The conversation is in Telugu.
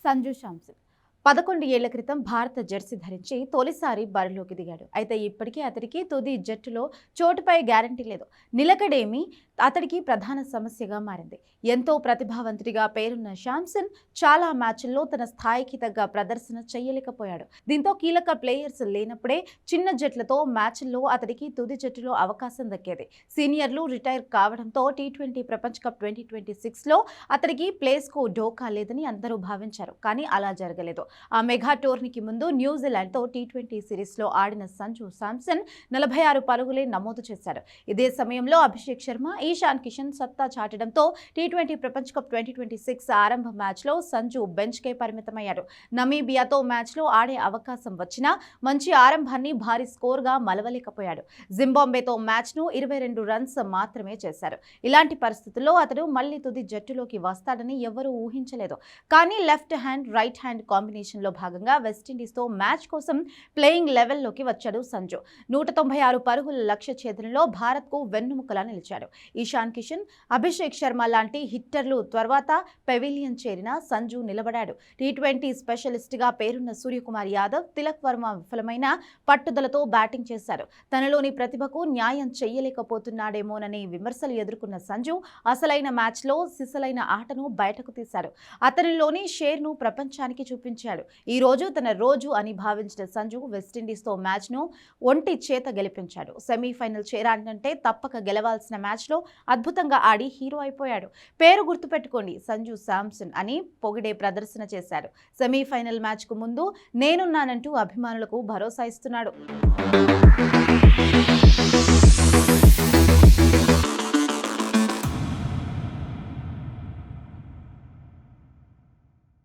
సంజు శాంసన్ 11 ఏళ్ల క్రితం భారత జెర్సీ ధరించి తొలిసారి బరిలోకి దిగాడు. అయితే ఇప్పటికీ అతడికి తుది జట్టులో చోటుపై గ్యారంటీ లేదు. నిలకడేమి అతడికి ప్రధాన సమస్యగా మారింది. ఎంతో ప్రతిభావంతుడిగా పేరున్న శాంసన్ చాలా మ్యాచ్ల్లో తన స్థాయికి తగ్గ ప్రదర్శన చేయలేకపోయాడు. దీంతో కీలక ప్లేయర్స్ లేనప్పుడే చిన్న జట్లతో మ్యాచ్ల్లో అతడికి తుది జట్టులో అవకాశం దక్కేది. సీనియర్లు రిటైర్ కావడంతో టీ20 ప్రపంచ కప్ 2026లో అతడికి ప్లేస్కు ఢోకా లేదని అందరూ భావించారు. కానీ అలా జరగలేదు. ఆ మెగా టోర్నీకి ముందు న్యూజిలాండ్తో టీ20 సిరీస్లో ఆడిన సంజు శాంసన్ 46 పరుగులే నమోదు చేశాడు. ఇదే సమయంలో అభిషేక్ శర్మ, ఈశాన్ కిషన్ సత్తా చాటడంతో టీ20 ప్రపంచ కప్ 2026 ఆరంభ మ్యాచ్లో సంజు బెంచ్కే పరిమితమయ్యాడు. నమీబియాతో మ్యాచ్లో ఆడే అవకాశం వచ్చినా మంచి ఆరంభాన్ని భారీ స్కోర్గా మలవలేకపోయాడు. జింబాబ్వేతో మ్యాచ్ను 22 రన్స్ మాత్రమే చేశారు. ఇలాంటి పరిస్థితుల్లో అతడు మళ్లీ తుది జట్టులోకి వస్తాడని ఎవరూ ఊహించలేదు. కానీ లెఫ్ట్ హ్యాండ్, రైట్ హ్యాండ్ కాంబినేషన్లో భాగంగా వెస్టిండీస్తో మ్యాచ్ కోసం ప్లేయింగ్ లెవెల్లోకి వచ్చాడు సంజు. 196 పరుగుల లక్ష్య ఛేదనలో భారత్కు వెన్నుముకలా నిలిచాడు. ఈశాన్ కిషన్, అభిషేక్ శర్మ లాంటి హిట్టర్లు తర్వాత పెవిలియన్ చేరిన సంజు నిలబడాడు. టీ20 స్పెషలిస్ట్గా పేరున్న సూర్యకుమార్ యాదవ్, తిలక్ వర్మ విఫలమైన పట్టుదలతో బ్యాటింగ్ చేశారు. తనలోని ప్రతిభకు న్యాయం చేయలేకపోతున్నాడేమోనని విమర్శలు ఎదుర్కొన్న సంజు అసలైన మ్యాచ్లో సిసలైన ఆటను బయటకు తీశాడు. అతనిలోని షేర్ను ప్రపంచానికి చూపించాడు. ఈ రోజు తన రోజు అని భావించిన సంజు వెస్టిండీస్తో మ్యాచ్ను ఒంటి చేత గెలిపించాడు. సెమీఫైనల్ చేరాలంటే తప్పక గెలవాల్సిన మ్యాచ్లో అద్భుతంగా ఆడి హీరో అయిపోయాడు. పేరు గుర్తుపెట్టుకోండి, సంజు శాంసన్ అని పొగిడే ప్రదర్శన చేశాడు. సెమీఫైనల్ మ్యాచ్కు ముందు నేనున్నానంటూ అభిమానులకు భరోసా ఇస్తున్నాడు.